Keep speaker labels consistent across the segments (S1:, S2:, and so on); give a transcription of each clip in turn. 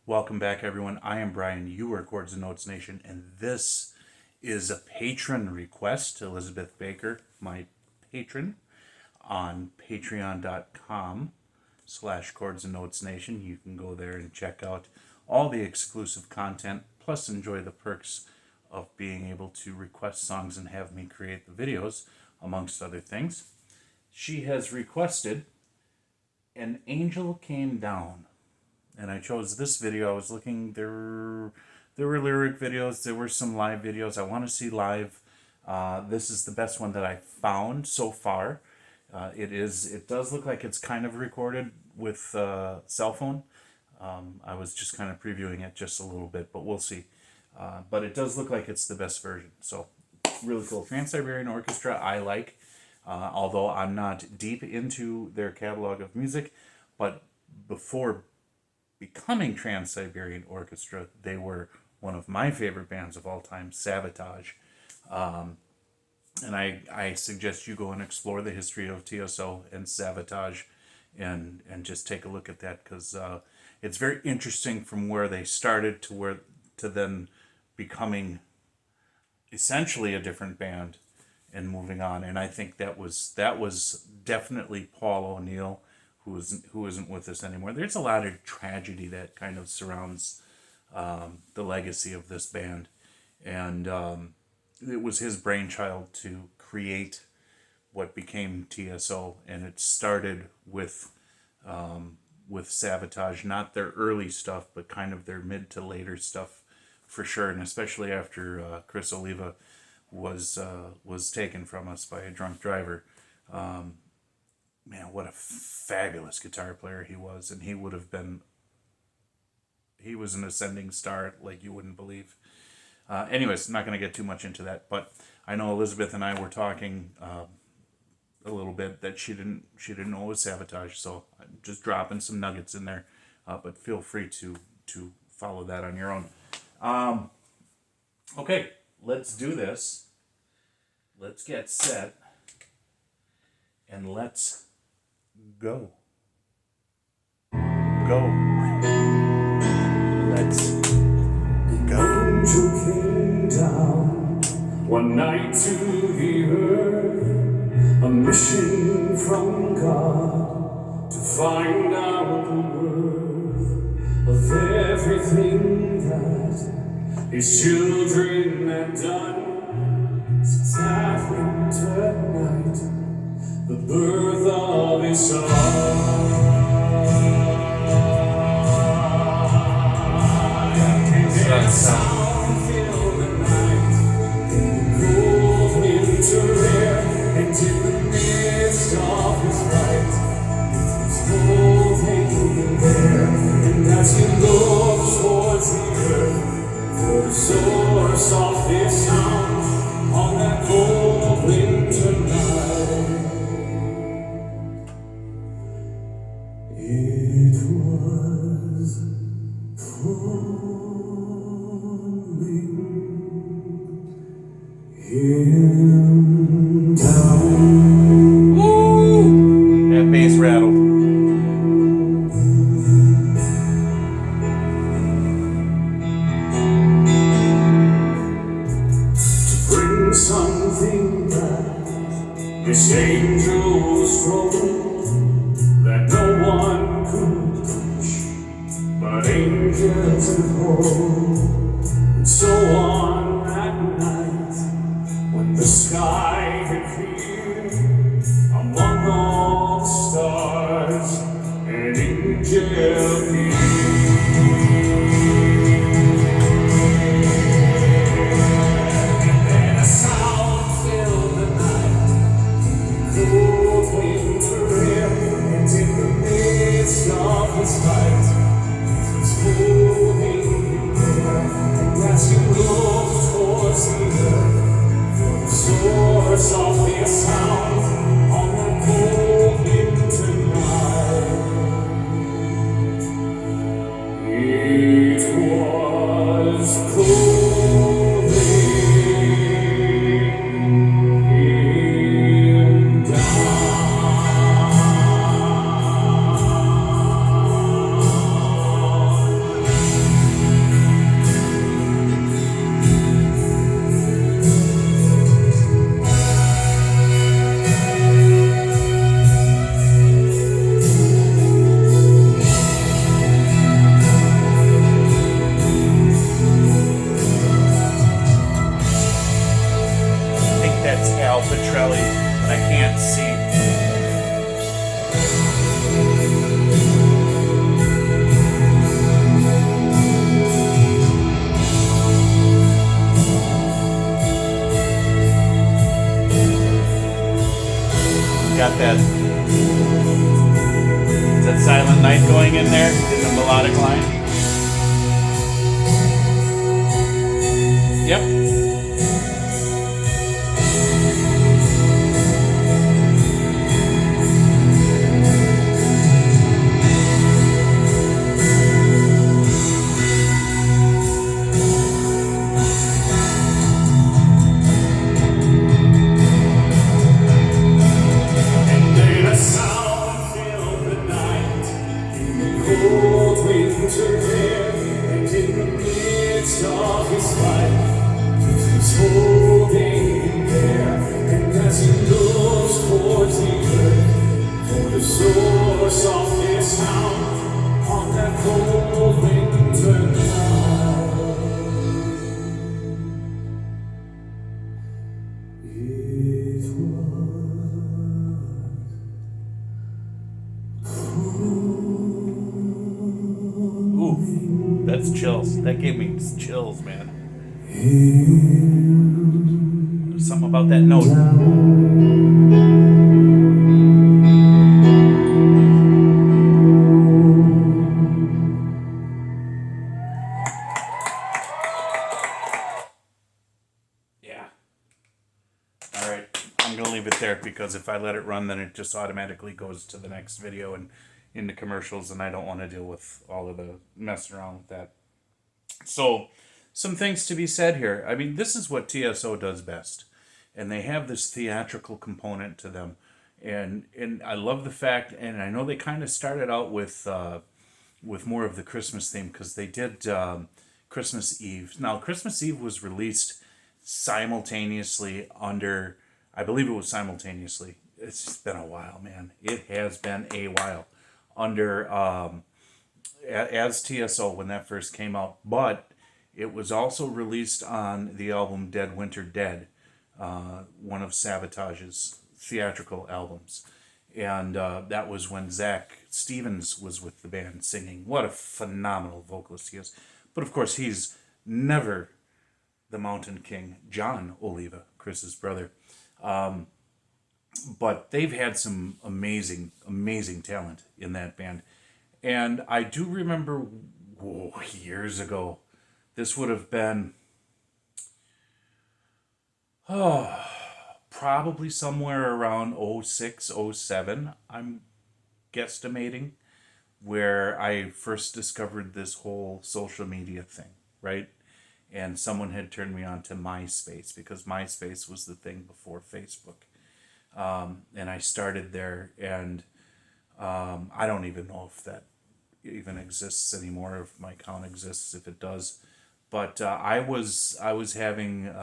S1: Welcome back, everyone. I am Brian. You are Chords and Notes Nation, and this is a patron request. Elizabeth Baker, my patron, on patreon.com/Chords and Notes Nation. You can go there and check out all the exclusive content, plus enjoy the perks of being able to request songs and have me create the videos, amongst other things. She has requested An Angel Came Down. And I chose this video. I was looking, there were lyric videos, there were some live videos. I want to see live. This is the best one that I found so far. It does look like it's kind of recorded with cell phone. I was just kind of previewing it just a little bit, but we'll see. But it does look like it's the best version. So really cool. Trans-Siberian Orchestra I like, although I'm not deep into their catalog of music. But before becoming Trans-Siberian Orchestra, they were one of my favorite bands of all time, Sabotage. And I suggest you go and explore the history of TSO and Sabotage and just take a look at that, because it's very interesting from where they started to then becoming essentially a different band and moving on. And I think that was definitely Paul O'Neill, who isn't with us anymore. There's a lot of tragedy that kind of surrounds the legacy of this band, and it was his brainchild to create what became TSO, and it started with Sabotage, not their early stuff, but kind of their mid to later stuff for sure, and especially after Chris Oliva was taken from us by a drunk driver. Man, what a fabulous guitar player he was. And he was an ascending star like you wouldn't believe. Anyways, I'm not going to get too much into that, but I know Elizabeth and I were talking a little bit that she didn't know it was Sabotage, so I'm just dropping some nuggets in there, but feel free to follow that on your own. Okay, let's do this. Let's get set, and let's go. Let's go.
S2: Angel came down one night to the earth, a mission from God to find out the worth of everything that His children had done. Since that winter night, the birth of His Son. Sound filled the night, in the cold winter air, and in the midst of His light, it was holding there. And as He looked towards the earth, for the source of His sound, on that cold winter night, it was him down.
S1: Woo! That bass rattled.
S2: To bring something back, this angel's throne that no one could touch, but angels could hold. And so on that night, when the sky had cleared, among all the stars, an angel appeared. And then a sound filled the night, the cold winter air, and in the midst of His light, He was holding him there. And as you look
S1: in there in the melodic line. Yep.
S2: And then a sound filled the night in the cold winter air, and in the midst of his life, he was holding him there. And as he looks towards the earth for the source of his sound on that cold winter night, it
S1: Ooh, that's chills. That gave me chills, man. There's something about that note. Yeah. All right. I'm going to leave it there because if I let it run, then it just automatically goes to the next video and into commercials, and I don't want to deal with all of the messing around with that. So, some things to be said here. I mean, this is what TSO does best, and they have this theatrical component to them, and I love the fact, and I know they kind of started out with more of the Christmas theme because they did Christmas Eve. Now, Christmas Eve was released simultaneously under, I believe it was simultaneously. It's just been a while, man. It has been a while under as TSO when that first came out, but it was also released on the album Dead Winter Dead, one of Savage's theatrical albums. And that was when Zach Stevens was with the band singing. What a phenomenal vocalist he is. But of course, he's never the Mountain King, John Oliva, Chris's brother. But they've had some amazing, amazing talent in that band. And I do remember years ago, this would have been probably somewhere around 06, 07, I'm guesstimating, where I first discovered this whole social media thing, right? And someone had turned me on to MySpace because MySpace was the thing before Facebook. And I started there, and I don't even know if that even exists anymore, if my account exists, if it does. But I was having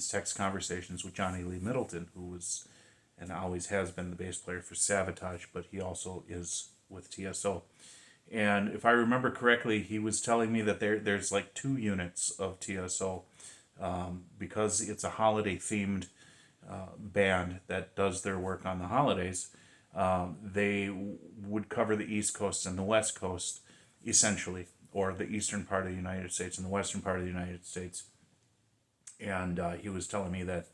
S1: text conversations with Johnny Lee Middleton, who was and always has been the bass player for Savatage, but he also is with TSO. And if I remember correctly, he was telling me that there's like 2 units of TSO because it's a holiday-themed band that does their work on the holidays. They would cover the East Coast and the West Coast, essentially, or the eastern part of the United States and the western part of the United States. And he was telling me that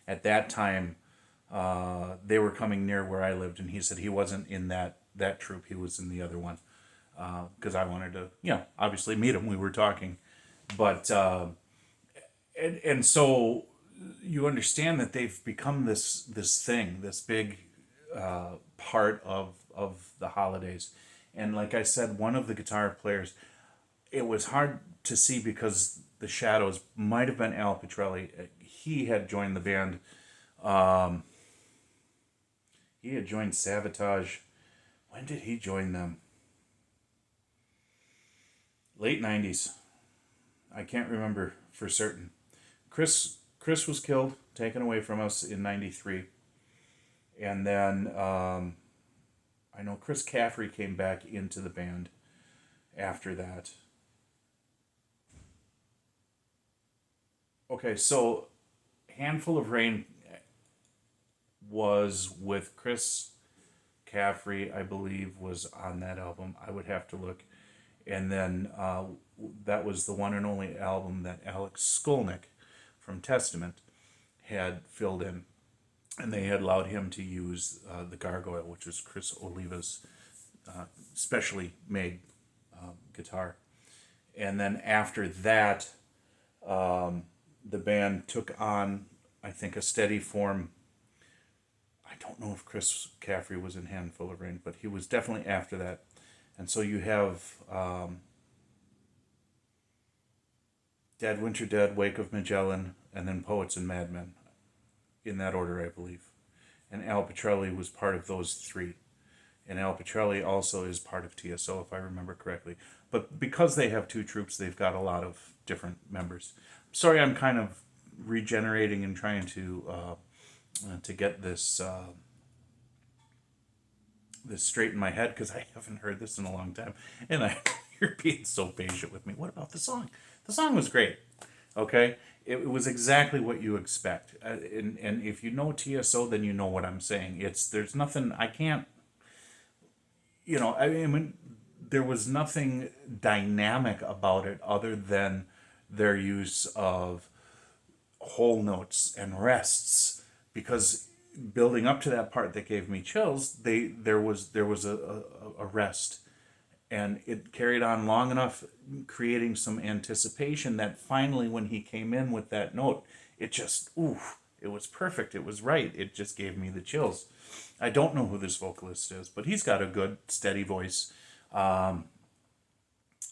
S1: at that time, they were coming near where I lived, and he said he wasn't in that troupe, he was in the other one. Because I wanted to, obviously meet him. We were talking, but and so you understand that they've become this thing, this big part of the holidays. And like I said, one of the guitar players, it was hard to see because the shadows might have been Al Petrelli. He had joined the band. He had joined Savatage. When did he join them? Late 90s. I can't remember for certain. Chris was killed, taken away from us in 93. And then I know Chris Caffrey came back into the band after that. Okay, so Handful of Rain was with Chris Caffrey, I believe, was on that album. I would have to look. And then that was the one and only album that Alex Skolnick from Testament had filled in. And they had allowed him to use the Gargoyle, which was Chris Oliva's specially made guitar. And then after that, the band took on, I think, a steady form. I don't know if Chris Caffrey was in Handful of Rain, but he was definitely after that. And so you have Dead Winter Dead, Wake of Magellan, and then Poets and Madmen, in that order, I believe. And Al Pitrelli was part of those three. And Al Pitrelli also is part of TSO, if I remember correctly. But because they have two troops, they've got a lot of different members. Sorry, I'm kind of regenerating and trying to get this this straight in my head, because I haven't heard this in a long time, and you're being so patient with me. What about the song? The song was great. Okay, it was exactly what you expect, and if you know TSO, then you know what I'm saying. There's nothing I can't. I mean, there was nothing dynamic about it other than their use of whole notes and rests, because building up to that part that gave me chills, there was a rest, and it carried on long enough, creating some anticipation that finally when he came in with that note, it just it was perfect. It was right. It just gave me the chills. I don't know who this vocalist is, but he's got a good steady voice, and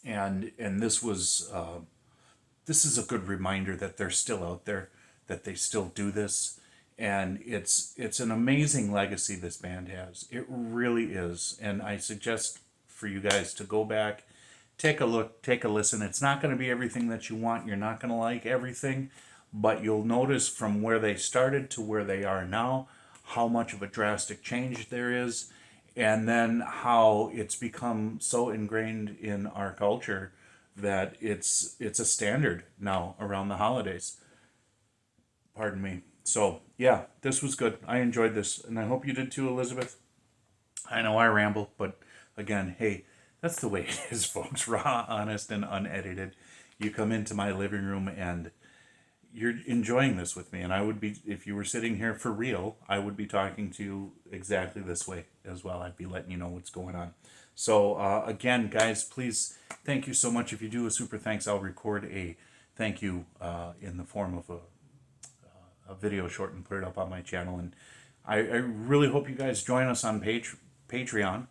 S1: this is a good reminder that they're still out there, that they still do this. And it's an amazing legacy this band has. It really is. And I suggest for you guys to go back, take a look, take a listen. It's not going to be everything that you want. You're not going to like everything. But you'll notice from where they started to where they are now, how much of a drastic change there is. And then how it's become so ingrained in our culture that it's a standard now around the holidays. Pardon me. So, yeah, this was good. I enjoyed this, and I hope you did too, Elizabeth. I know I ramble, but again, hey, that's the way it is, folks. Raw, honest, and unedited. You come into my living room and you're enjoying this with me, and I would be, if you were sitting here for real, I would be talking to you exactly this way as well. I'd be letting you know what's going on. So, again, guys, please, thank you so much. If you do a super thanks, I'll record a thank you in the form of a video short and put it up on my channel. And I really hope you guys join us on Patreon.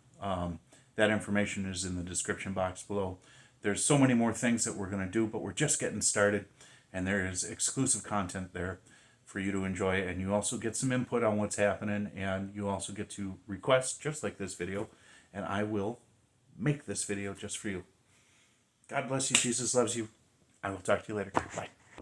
S1: That information is in the description box below. There's so many more things that we're going to do, but we're just getting started, and there is exclusive content there for you to enjoy, and you also get some input on what's happening, and you also get to request, just like this video, and I will make this video just for you. God bless you. Jesus loves you. I will talk to you later. Bye.